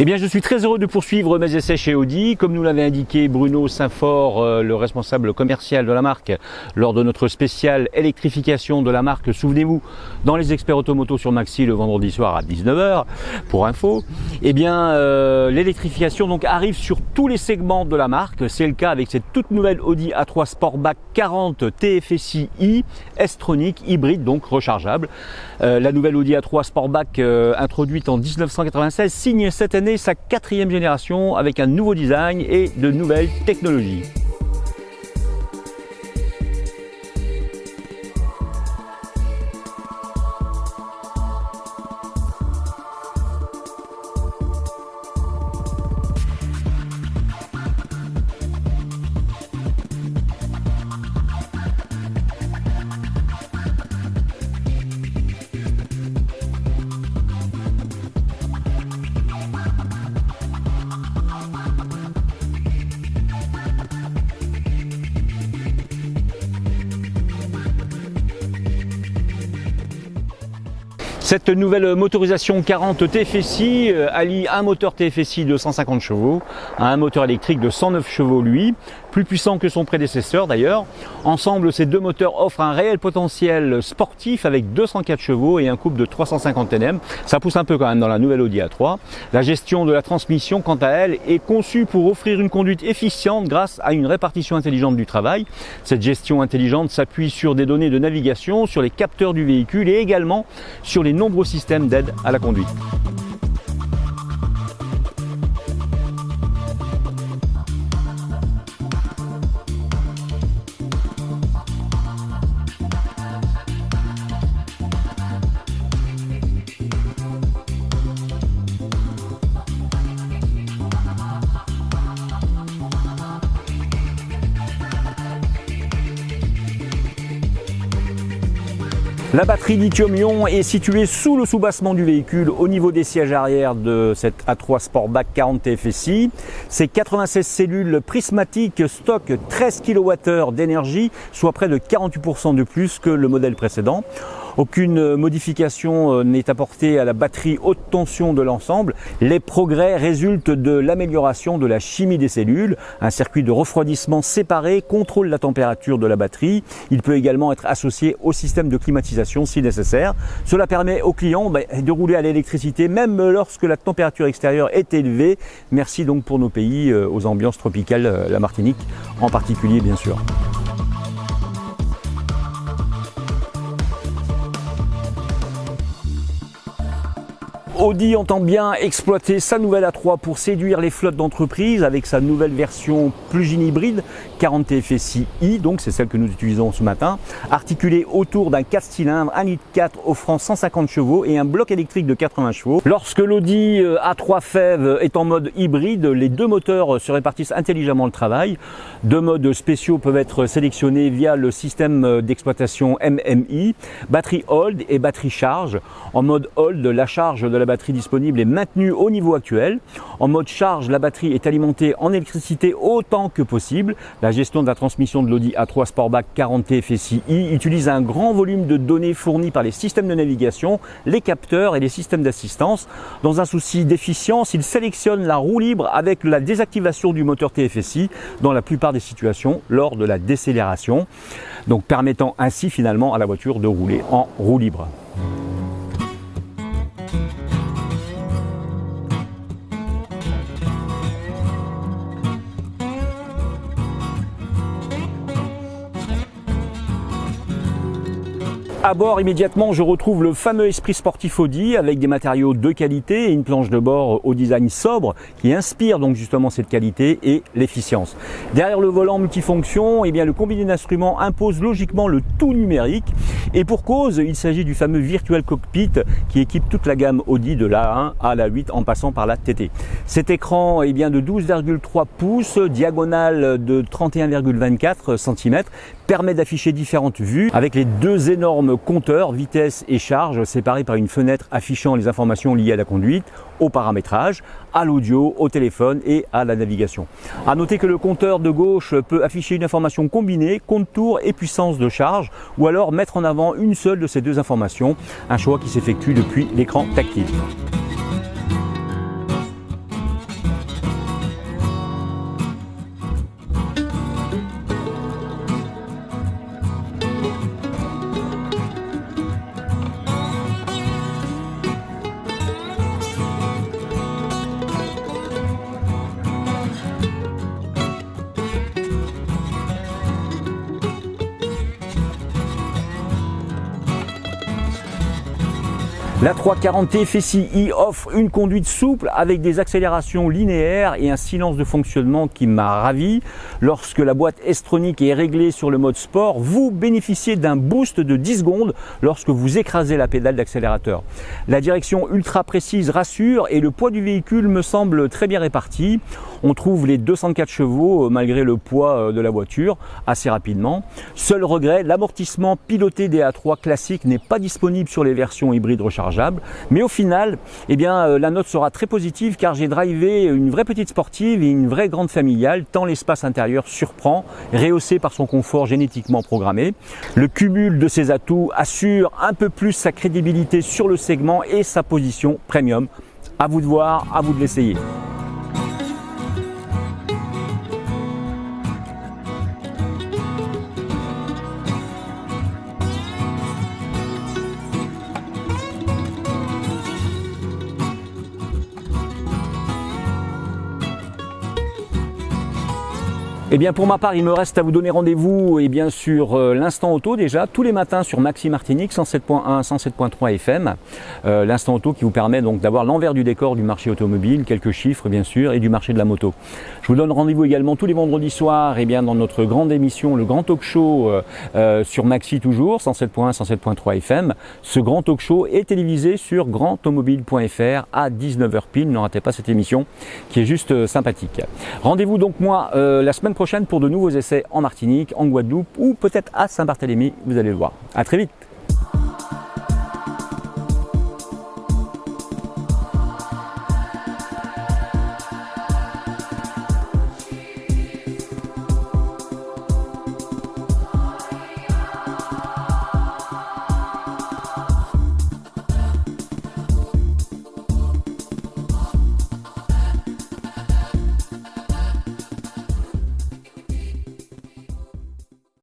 Eh bien, je suis très heureux de poursuivre mes essais chez Audi. Comme nous l'avait indiqué Bruno Saint-Fort, le responsable commercial de la marque, lors de notre spécial électrification de la marque, souvenez-vous, dans les experts automoto sur Maxi le vendredi soir à 19 h, pour info, eh bien, l'électrification donc arrive sur tous les segments de la marque. C'est le cas avec cette toute nouvelle Audi A3 Sportback 40 TFSI-i, S-Tronic, hybride, donc rechargeable. La nouvelle Audi A3 Sportback introduite en 1996 signe cette année sa 4e génération avec un nouveau design et de nouvelles technologies. Cette nouvelle motorisation 40 TFSI allie un moteur TFSI de 150 chevaux à un moteur électrique de 109 chevaux lui, plus puissant que son prédécesseur d'ailleurs. Ensemble, ces deux moteurs offrent un réel potentiel sportif avec 204 chevaux et un couple de 350 Nm. Ça pousse un peu quand même dans la nouvelle Audi A3. La gestion de la transmission, quant à elle, est conçue pour offrir une conduite efficiente grâce à une répartition intelligente du travail. Cette gestion intelligente s'appuie sur des données de navigation, sur les capteurs du véhicule et également sur les nombreux systèmes d'aide à la conduite. La batterie lithium-ion est située sous le soubassement du véhicule au niveau des sièges arrière de cette A3 Sportback 40 TFSI. Ces 96 cellules prismatiques stockent 13 kWh d'énergie, soit près de 48% de plus que le modèle précédent. Aucune modification n'est apportée à la batterie haute tension de l'ensemble. Les progrès résultent de l'amélioration de la chimie des cellules. Un circuit de refroidissement séparé contrôle la température de la batterie. Il peut également être associé au système de climatisation si nécessaire. Cela permet aux clients de rouler à l'électricité même lorsque la température extérieure est élevée. Merci donc pour nos pays aux ambiances tropicales, la Martinique en particulier bien sûr. Audi entend bien exploiter sa nouvelle A3 pour séduire les flottes d'entreprises avec sa nouvelle version plug-in hybride 40 TFSI-i, donc c'est celle que nous utilisons ce matin, articulée autour d'un 4 cylindres 1,4 litre offrant 150 chevaux et un bloc électrique de 80 chevaux. Lorsque l'Audi A3 FEV est en mode hybride, les deux moteurs se répartissent intelligemment le travail. Deux modes spéciaux peuvent être sélectionnés via le système d'exploitation MMI, batterie hold et batterie charge. En mode hold, la charge de la batterie disponible est maintenue au niveau actuel. En mode charge, la batterie est alimentée en électricité autant que possible. La gestion de la transmission de l'Audi A3 Sportback 40 TFSI-i utilise un grand volume de données fournies par les systèmes de navigation, les capteurs et les systèmes d'assistance. Dans un souci d'efficience, il sélectionne la roue libre avec la désactivation du moteur TFSI dans la plupart des situations lors de la décélération, donc permettant ainsi finalement à la voiture de rouler en roue libre. À bord, immédiatement, je retrouve le fameux esprit sportif Audi avec des matériaux de qualité et une planche de bord au design sobre qui inspire donc justement cette qualité et l'efficience. Derrière le volant multifonction, eh bien, le combiné d'instruments impose logiquement le tout numérique et pour cause, il s'agit du fameux Virtual Cockpit qui équipe toute la gamme Audi de la 1 à la 8 en passant par la TT. Cet écran est bien de 12,3 pouces, diagonale de 31,24 cm, permet d'afficher différentes vues avec les deux énormes compteurs vitesse et charge séparés par une fenêtre affichant les informations liées à la conduite, au paramétrage, à l'audio, au téléphone et à la navigation. À noter que le compteur de gauche peut afficher une information combinée, compte-tour et puissance de charge, ou alors mettre en avant une seule de ces deux informations, un choix qui s'effectue depuis l'écran tactile. La 340 TFSI offre une conduite souple avec des accélérations linéaires et un silence de fonctionnement qui m'a ravi. Lorsque la boîte S-Tronic est réglée sur le mode sport, vous bénéficiez d'un boost de 10 secondes lorsque vous écrasez la pédale d'accélérateur. La direction ultra précise rassure et le poids du véhicule me semble très bien réparti. On trouve les 204 chevaux malgré le poids de la voiture assez rapidement. Seul regret, l'amortissement piloté des A3 classiques n'est pas disponible sur les versions hybrides rechargeables. Mais au final, la note sera très positive car j'ai drivé une vraie petite sportive et une vraie grande familiale, tant l'espace intérieur surprend, rehaussé par son confort génétiquement programmé. Le cumul de ces atouts assure un peu plus sa crédibilité sur le segment et sa position premium. À vous de voir, à vous de l'essayer. Eh bien pour ma part, il me reste à vous donner rendez-vous sur l'Instant Auto déjà, tous les matins sur Maxi Martinique 107.1, 107.3 FM. L'Instant Auto qui vous permet donc d'avoir l'envers du décor du marché automobile, quelques chiffres bien sûr, et du marché de la moto. Je vous donne rendez-vous également tous les vendredis soirs dans notre grande émission, le Grand Talk Show sur Maxi toujours, 107.1, 107.3 FM. Ce Grand Talk Show est télévisé sur grandautomobile.fr à 19h pile. Ne ratez pas cette émission qui est juste sympathique. Rendez-vous donc moi la semaine prochaine pour de nouveaux essais en Martinique, en Guadeloupe ou peut-être à Saint-Barthélemy, vous allez le voir. À très vite.